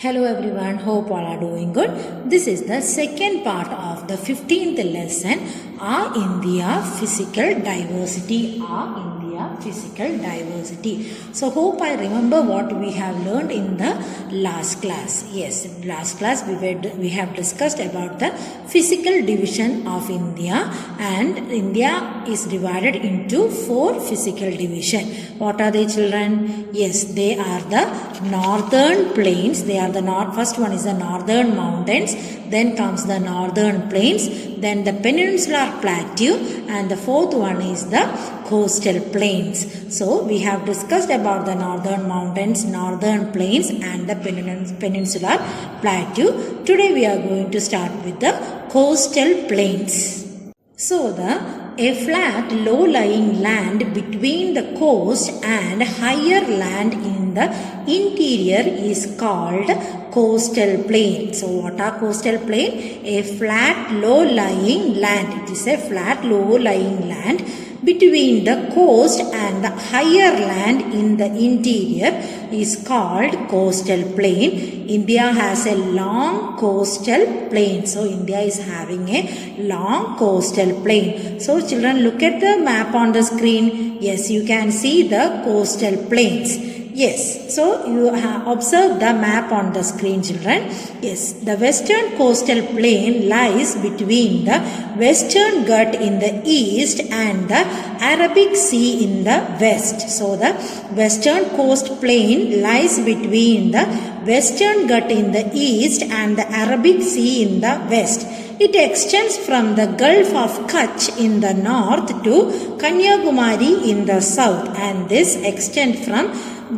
Hello everyone, hope all are doing good. This is the second part of the 15th lesson, Our India Physical Diversity. Our India Physical Diversity. So hope I remember what we have learned in the last class. Yes, last class we have discussed about the physical division of India, and India is divided into 4 physical division. What are they, children? Yes, they are the northern plains. They are the first one is the northern mountains, then comes the northern plains, then the peninsular plateau, and the fourth one is the coastal plains. So we have discussed about the northern mountains, northern plains, and the peninsular plateau. Today we are going to start with the coastal plains. So a flat low-lying land between the coast and higher land in the interior is called coastal plain. So what are coastal plain? A flat low-lying land. It is a flat low-lying land between the coast and the higher land in the interior is called coastal plain. India has a long coastal plain. So India is having a long coastal plain. So children, look at the map on the screen. Yes, you can see the coastal plains. Yes, so you have observed the map on the screen, children. Yes, the western coastal plain lies between the Western Ghats in the east and the Arabic Sea in the west. So the western coast plain lies between the Western Ghats in the east and the Arabic Sea in the west. It extends from the Gulf of Kutch in the north to Kanyakumari in the south, and this extends from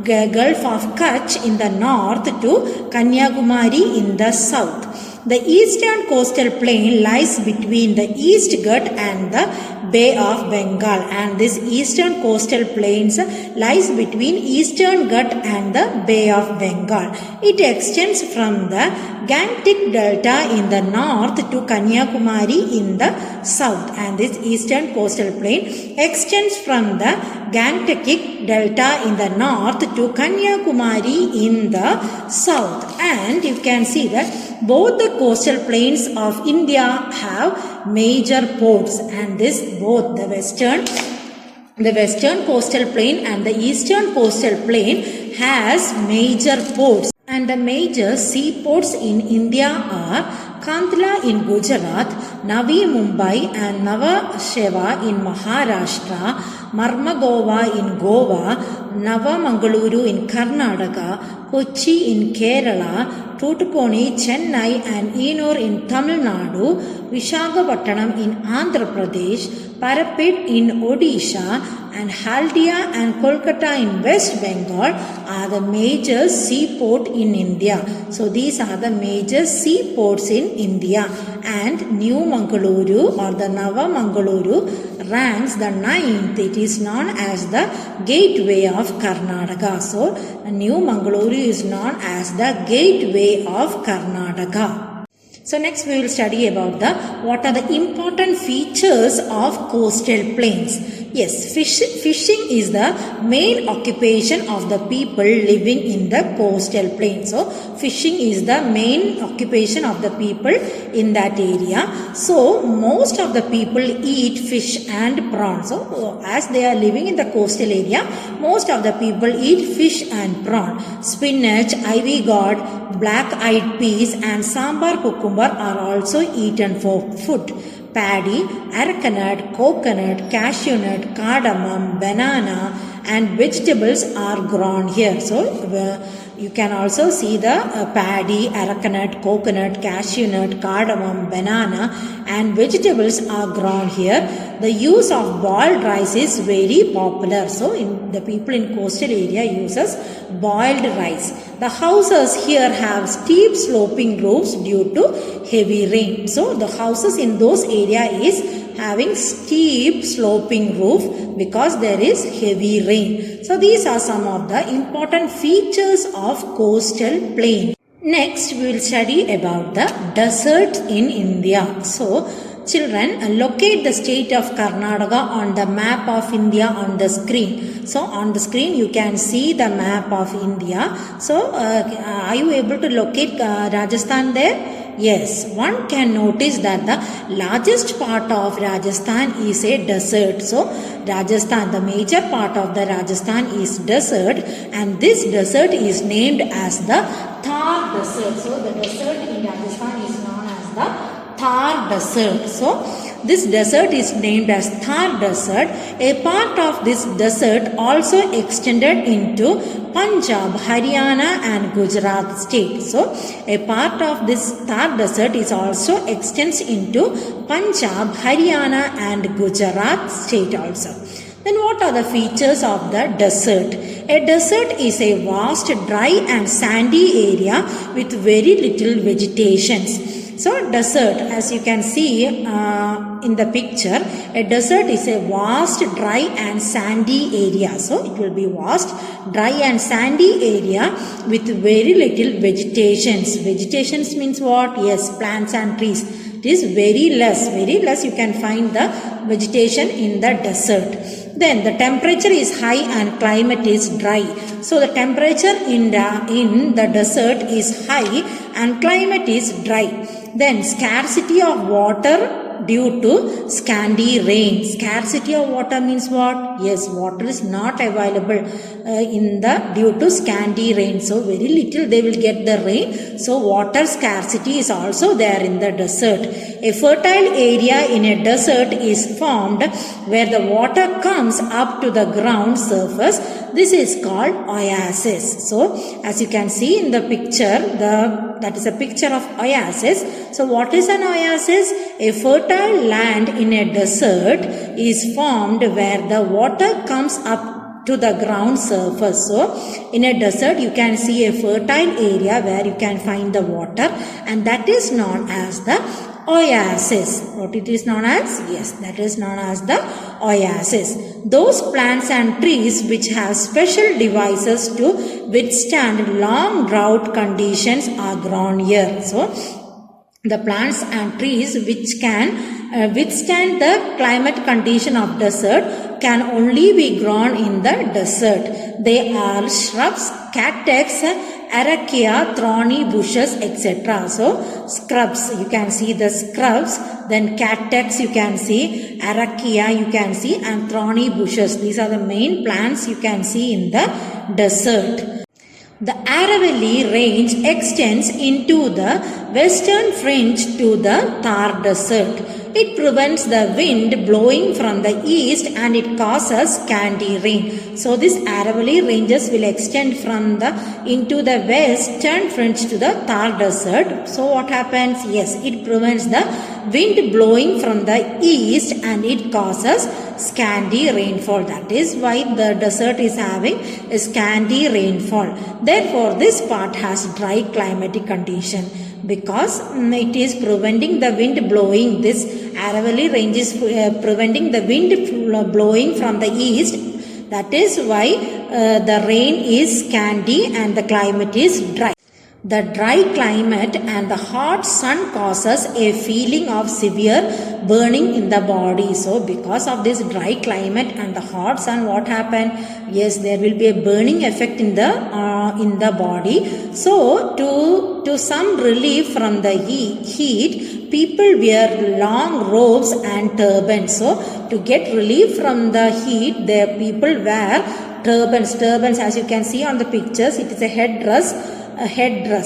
Gulf of Kutch in the north to Kanyakumari in the south. The eastern coastal plain lies between the East Ghats and the Bay of Bengal, and this eastern coastal plains lies between Eastern Ghats and the Bay of Bengal. It extends from the Gangetic Delta in the north to Kanyakumari in the south, and this eastern coastal plain extends from the Gangetic Delta in the north to Kanyakumari in the south. And you can see that both the coastal plains of India have major ports, and this both the western coastal plain and the eastern coastal plain has major ports. And the major seaports in India are Kandla in Gujarat, Navi Mumbai and Nhava Sheva in Maharashtra, Marmagova in Goa, Navamangaluru in Karnataka, Kochi in Kerala, Tuticorin, Chennai and Ennore in Tamil Nadu, Visakhapatnam in Andhra Pradesh, Parapet in Odisha, and Haldia and Kolkata in West Bengal are the major seaport in India. So these are the major seaports in India, and New Mangaluru or the Navamangaluru ranks the 9th. It is known as the gateway of Karnataka. So New Mangaluru is known as the gateway of Karnataka. So next we will study about what are the important features of coastal plains. Yes, fishing is the main occupation of the people living in the coastal plain. So fishing is the main occupation of the people in that area. So most of the people eat fish and prawns. So as they are living in the coastal area, most of the people eat fish and prawn. Spinach, ivy gourd, black-eyed peas and sambar cucumber are also eaten for food. Paddy, arecanut, coconut, cashew nut, cardamom, banana and vegetables are grown here. So you can also see the paddy, arecanut, coconut, cashew nut, cardamom, banana and vegetables are grown here. The use of boiled rice is very popular. So the people in coastal area uses boiled rice. The houses here have steep sloping roofs due to heavy rain. So the houses in those area is having steep sloping roof because there is heavy rain. So these are some of the important features of coastal plain. Next we will study about the desert in India. So children, locate the state of Karnataka on the map of India on the screen. So on the screen you can see the map of India. So are you able to locate Rajasthan there? Yes, one can notice that the largest part of Rajasthan is a desert. So Rajasthan, the major part of the Rajasthan is desert, and this desert is named as the Thar desert. So the desert in Rajasthan is known as the Thar desert. So this desert is named as Thar desert. A part of this desert also extended into Punjab, Haryana and Gujarat state. So a part of this Thar desert is also extends into Punjab, Haryana and Gujarat state also. Then what are the features of the desert? A desert is a vast, dry and sandy area with very little vegetations. So desert, as you can see in the picture, a desert is a vast, dry and sandy area. So it will be vast, dry and sandy area with very little vegetations. Vegetations means what? Yes, plants and trees. It is very less you can find the vegetation in the desert. Then the temperature is high and climate is dry. So the temperature in the desert is high and climate is dry. Then scarcity of water due to scanty rain. Scarcity of water means what? Yes, water is not available due to scanty rain. So very little they will get the rain. So water scarcity is also there in the desert. A fertile area in a desert is formed where the water comes up to the ground surface. This is called oasis. So as you can see in the picture, that is a picture of oasis. So what is an oasis? A fertile land in a desert is formed where the water comes up to the ground surface. So in a desert you can see a fertile area where you can find the water, and that is known as the oasis. What it is known as? Yes, that is known as the oasis. Those plants and trees which have special devices to withstand long drought conditions are grown here. So the plants and trees which can withstand the climate condition of desert can only be grown in the desert. They are shrubs, cactus, Arachia, thorny bushes, etc. So scrubs, you can see the scrubs, then cactus you can see, Arachia you can see, and thorny bushes. These are the main plants you can see in the desert. The Aravalli range extends into the western fringe to the Thar desert. It prevents the wind blowing from the east and it causes scanty rain. So this Aravalli ranges will extend into the western fringe to the Thar desert. So what happens? Yes, it prevents the wind blowing from the east and it causes scanty rainfall. That is why the desert is having a scanty rainfall. Therefore this part has dry climatic condition, because it is preventing the wind blowing. This Aravalli range is preventing the wind blowing from the east. That is why the rain is scanty and the climate is dry. The dry climate and the hot sun causes a feeling of severe burning in the body. So because of this dry climate and the hot sun, what happened? Yes, there will be a burning effect in the body. So to some relief from the heat, people wear long robes and turbans. So to get relief from the heat, the people wear turbans. Turbans, as you can see on the pictures, it is a headdress.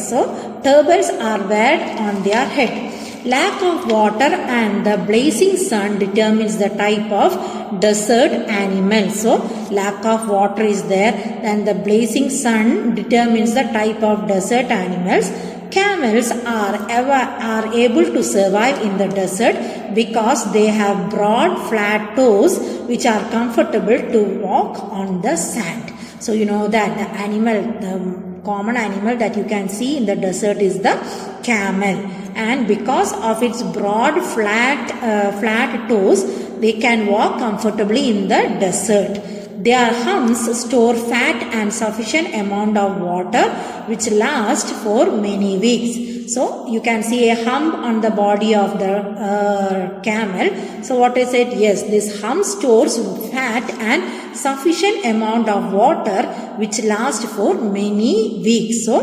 So turbans are worn on their head. Lack of water and the blazing sun determines the type of desert animal. So lack of water is there, and the blazing sun determines the type of desert animals. Camels are able to survive in the desert because they have broad flat toes which are comfortable to walk on the sand. So you know that the common animal that you can see in the desert is the camel, and because of its broad flat toes, they can walk comfortably in the desert. Their humps store fat and sufficient amount of water which last for many weeks. So you can see a hump on the body of the camel. So what is it? Yes, this hump stores fat and sufficient amount of water which last for many weeks. So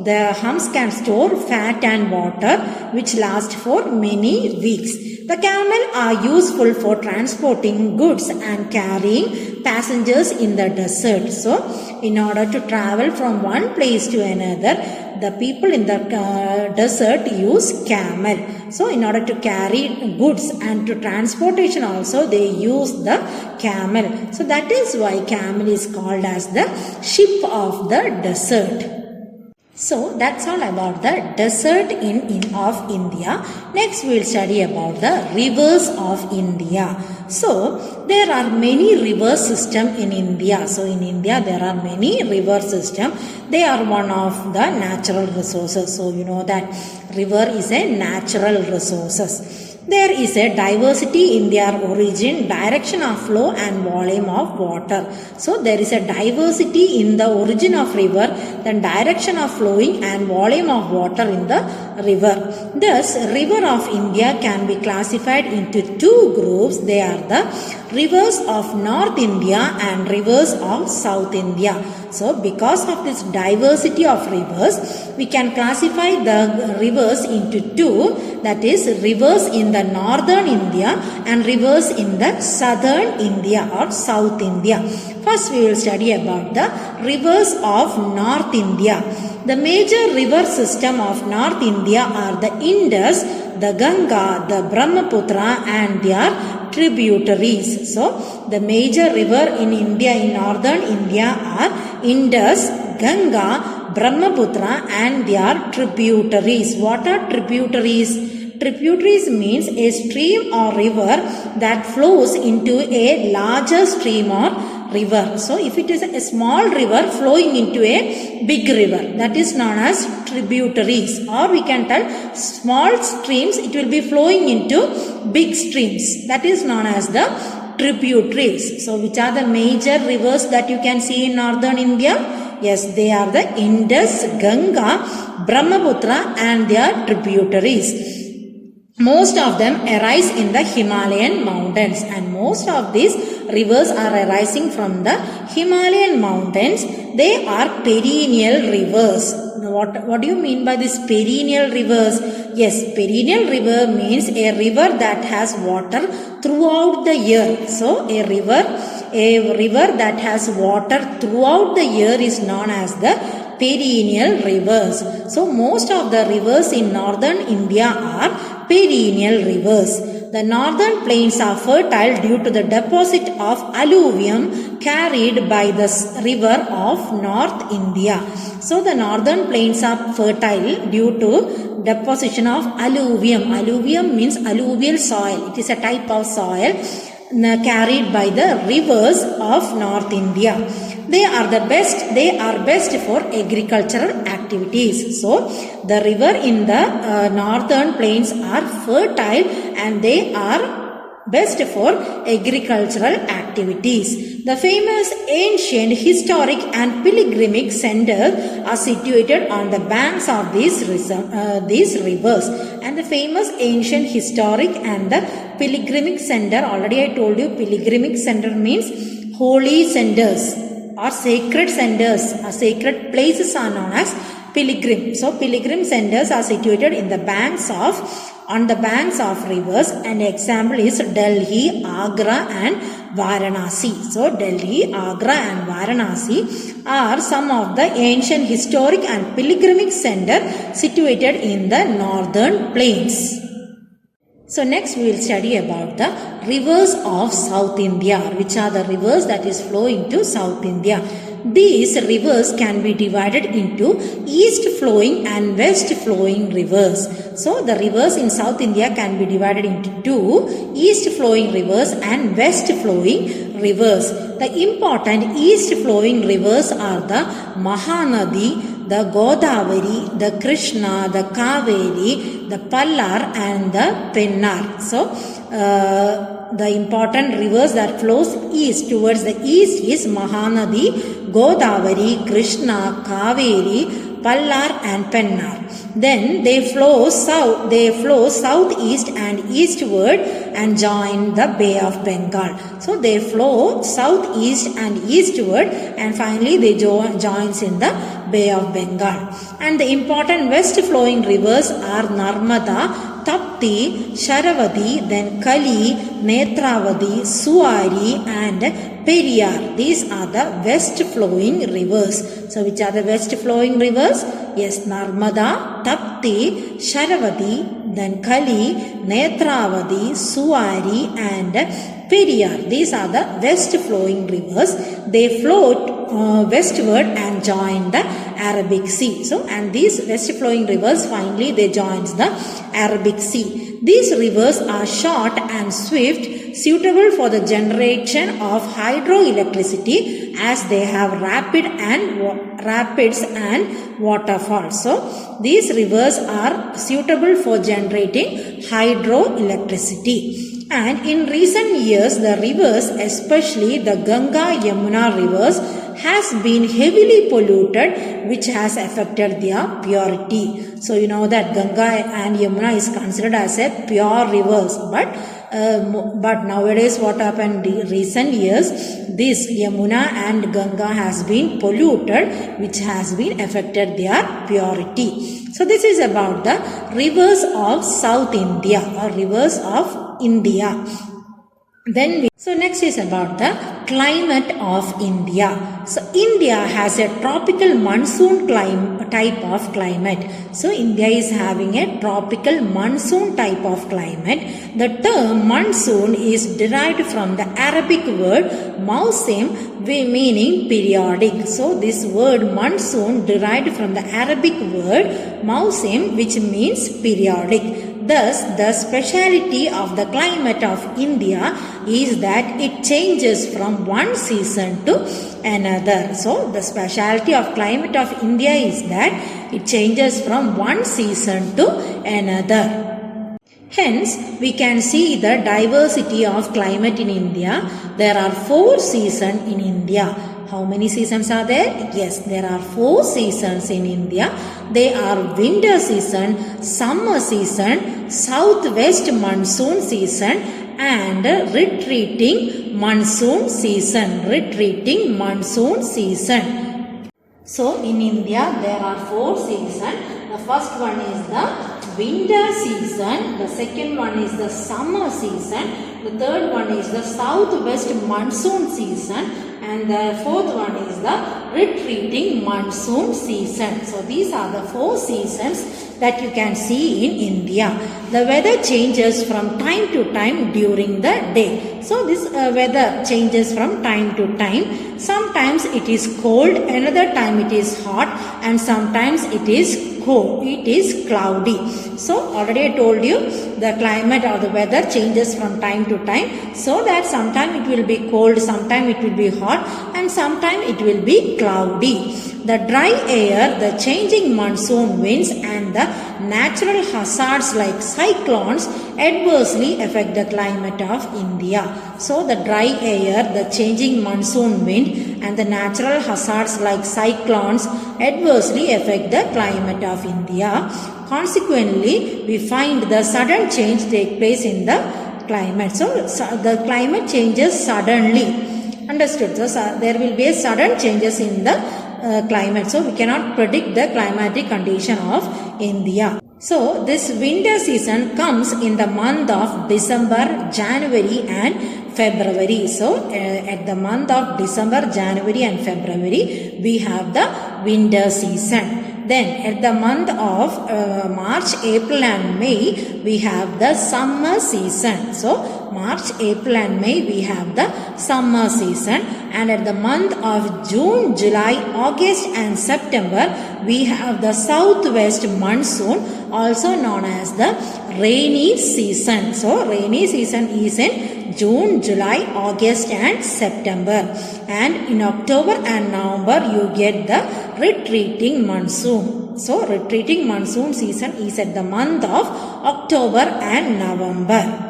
the humps can store fat and water which last for many weeks. The camel are useful for transporting goods and carrying passengers in the desert. So in order to travel from one place to another, the people in the desert use camel. So in order to carry goods and to transportation also they use the camel. So that is why camel is called as the ship of the desert. So that's all about the desert of India. Next we will study about the rivers of India. So there are many river system in India. So in India there are many river system. They are one of the natural resources. So you know that river is a natural resources. There is a diversity in their origin, direction of flow and volume of water. So there is a diversity in the origin of river, then direction of flowing and volume of water in the river. Thus, river of India can be classified into two groups. They are the rivers of North India and rivers of South India. So because of this diversity of rivers, we can classify the rivers into two, that is rivers in the northern India and rivers in the southern India or South India. First we will study about the rivers of North India. The major river system of North India are the Indus, the Ganga, the Brahmaputra and their tributaries. So the major river in India, in northern India are Indus, Ganga, Brahmaputra and their tributaries. What are tributaries? Tributaries means a stream or river that flows into a larger stream or river. So if it is a small river flowing into a big river, that is known as tributaries. Or we can tell small streams, it will be flowing into big streams, that is known as the tributaries. So which are the major rivers that you can see in northern India? Yes, they are the Indus, Ganga, Brahmaputra and their tributaries. Most of them arise in the Himalayan mountains, and most of these rivers are arising from the Himalayan mountains. They are perennial rivers. What do you mean by this perennial rivers? Yes, perennial river means a river that has water throughout the year. So a river that has water throughout the year is known as the perennial rivers. So most of the rivers in northern India are perennial rivers. The northern plains are fertile due to the deposit of alluvium carried by the river of North India. So the northern plains are fertile due to deposition of alluvium. Alluvium means alluvial soil. It is a type of soil carried by the rivers of North India. They are best for agricultural activities. So the river in the northern plains are fertile and they are best for agricultural activities. The famous ancient, historic and pilgrimage centers are situated on the banks of these rivers. And the famous ancient, historic and the pilgrimage center, already I told you pilgrimage center means holy centers or sacred centers or sacred places are known as pilgrim. So pilgrim centers are situated in the on the banks of rivers, and example is Delhi, Agra and Varanasi. So Delhi, Agra and Varanasi are some of the ancient historic and pilgrimage centers situated in the northern plains. So next we will study about the rivers of South India, which are the rivers that is flowing to South India. These rivers can be divided into east flowing and west flowing rivers. So the rivers in South India can be divided into two, east flowing rivers and west flowing rivers. The important east flowing rivers are the Mahanadi, the Godavari, the Krishna, the Kaveri, the Pallar and the Pennar. So, the important rivers that flows east towards the east is Mahanadi, Godavari, Krishna, Kaveri, Pallar and Pennar. Then they flow southeast and eastward and join the Bay of Bengal. So they flow southeast and eastward and finally they joins in the Bay of Bengal. And the important west flowing rivers are Narmada, Tapti, Sharavati, then Kali, Netravati, Suari and Periyar. These are the west flowing rivers. So which are the west flowing rivers? Yes, Narmada, Tapti, Sharavati, then Kali, Netravati, Suari and Periyar. These are the west flowing rivers. They flow westward and join the Arabic Sea. So, and these west flowing rivers finally they joins the Arabic Sea. These rivers are short and swift, suitable for the generation of hydroelectricity as they have rapids and waterfalls. So, these rivers are suitable for generating hydroelectricity. And in recent years, the rivers, especially the Ganga Yamuna rivers, has been heavily polluted, which has affected their purity. So you know that Ganga and Yamuna is considered as a pure rivers, but nowadays what happened in recent years, this Yamuna and Ganga has been polluted, which has been affected their purity. So this is about the rivers of South India or rivers of India. So next is about the climate of India. So India has a tropical monsoon type of climate. So India is having a tropical monsoon type of climate. The term monsoon is derived from the Arabic word mausim, meaning periodic. So this word monsoon derived from the Arabic word mausim, which means periodic. Thus, the speciality of the climate of India is that it changes from one season to another. So, the speciality of climate of India is that it changes from one season to another. Hence, we can see the diversity of climate in India. There are 4 seasons in India. How many seasons are there? Yes, there are 4 seasons in India. They are winter season, summer season, southwest monsoon season and retreating monsoon season. So in India there are 4 seasons. The first one is the winter season, the second one is the summer season, the third one is the southwest monsoon season and the fourth one is the retreating monsoon season. So these are the 4 seasons that you can see in India. The weather changes from time to time during the day. So this weather changes from time to time. Sometimes it is cold, another time it is hot and sometimes it is cloudy. So already I told you the climate or the weather changes from time to time, so that sometime it will be cold, sometime it will be hot and sometime it will be cloudy. The dry air, the changing monsoon winds and the natural hazards like cyclones adversely affect the climate of India. So the dry air, the changing monsoon wind and the natural hazards like cyclones adversely affect the climate of India. Consequently, we find the sudden change take place in the climate. So the climate changes suddenly. Understood? So there will be a sudden changes in the climate. So we cannot predict the climatic condition of India. So this winter season comes in the month of December, January and February. So at the month of December, January and February we have the winter season. Then at the month of March, April and May we have the summer season. So March, April and May we have the summer season. And at the month of June, July, August and September we have the southwest monsoon, also known as the rainy season. So rainy season is in June, July, August and September. And in October and November you get the retreating monsoon. So retreating monsoon season is at the month of October and November.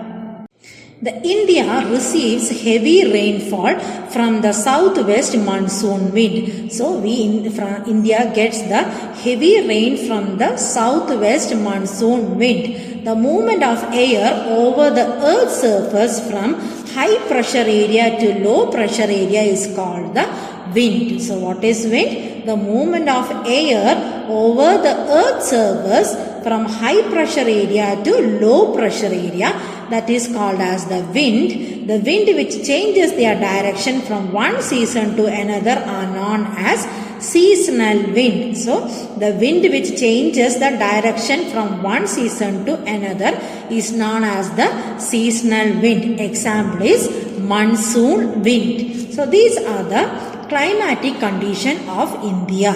The India receives heavy rainfall from the southwest monsoon wind. So India gets the heavy rain from the southwest monsoon wind. The movement of air over the earth's surface from high pressure area to low pressure area is called the wind. So what is wind? The movement of air over the earth's surface from high pressure area to low pressure area, that is called as the wind. The wind which changes their direction from one season to another are known as seasonal wind. So the wind which changes the direction from one season to another is known as the seasonal wind. Example is monsoon wind. So these are the climatic condition of India.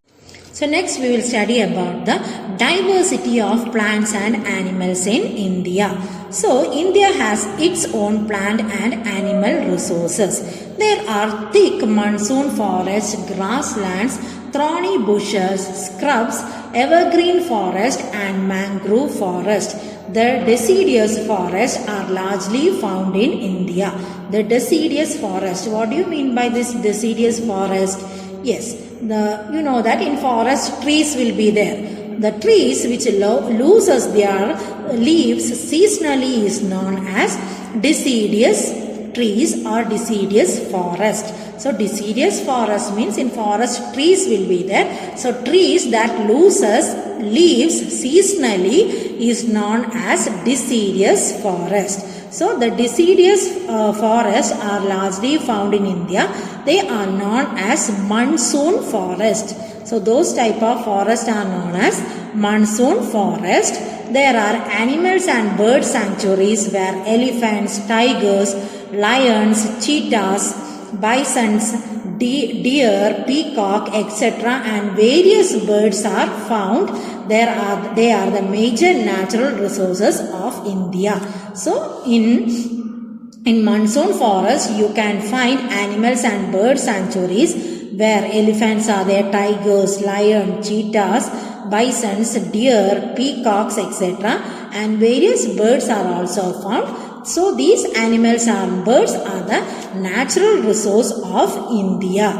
So next we will study about the diversity of plants and animals in India. So India has its own plant and animal resources. There are thick monsoon forests, grasslands, thorny bushes, scrubs, evergreen forest and mangrove forest. The deciduous forests are largely found in India. The deciduous forest, what do you mean by this deciduous forest? Yes, you know that in forest trees will be there. The trees which loses their leaves seasonally is known as deciduous trees or deciduous forest. So deciduous forest means in forest trees will be there. So trees that loses leaves seasonally is known as deciduous forest. So the deciduous forests are largely found in India. They are known as monsoon forest. So those type of forests are known as monsoon forest. There are animals and bird sanctuaries where elephants, tigers, lions, cheetahs, bisons, deer, peacock, etc. and various birds are found. They are the major natural resources of India. So in monsoon forest you can find animals and bird sanctuaries where elephants are there, tigers, lions, cheetahs, bisons, deer, peacocks, etc. and various birds are also found. So these animals and birds are the natural resource of India.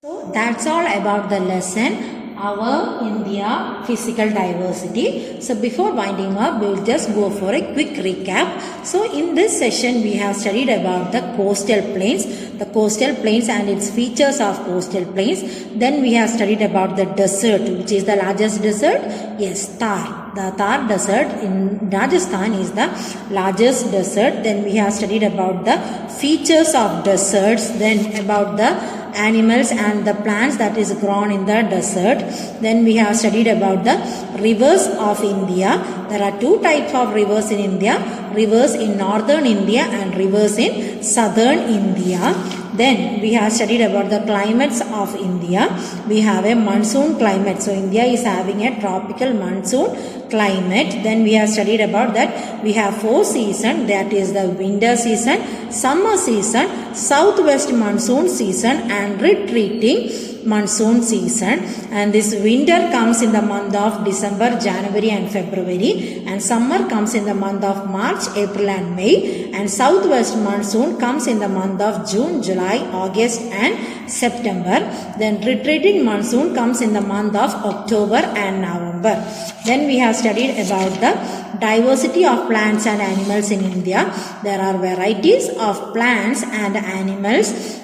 So that's all about the lesson, our India physical diversity. So before winding up, we will just go for a quick recap. So in this session we have studied about the coastal plains and its features of coastal plains. Then we have studied about the desert, which is the largest desert. Yes, Thar. The Thar desert in Rajasthan is the largest desert. Then we have studied about the features of deserts, then about the animals and the plants that is grown in the desert. Then we have studied about the rivers of India. There are two types of rivers in India, rivers in northern India and rivers in southern India. Then we have studied about the climates of India. We have a monsoon climate. So India is having a tropical monsoon climate. Then we have studied about that. We have 4 seasons, that is the winter season, summer season, southwest monsoon season and retreating monsoon season. And this winter comes in the month of December, January and February, and summer comes in the month of March, April and May, and southwest monsoon comes in the month of June, July, August and September. Then retreating monsoon comes in the month of October and November. Then we have studied about the diversity of plants and animals in India. There are varieties of plants and animals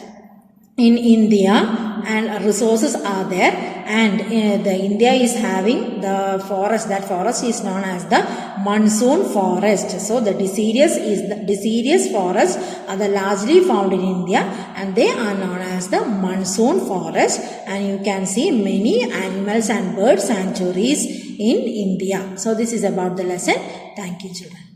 in India and resources are there, and the India is having the forest. That forest is known as the monsoon forest. So the deciduous forests are the largely found in India and they are known as the monsoon forest, and you can see many animals and bird sanctuaries in India. So this is about the lesson. Thank you, children.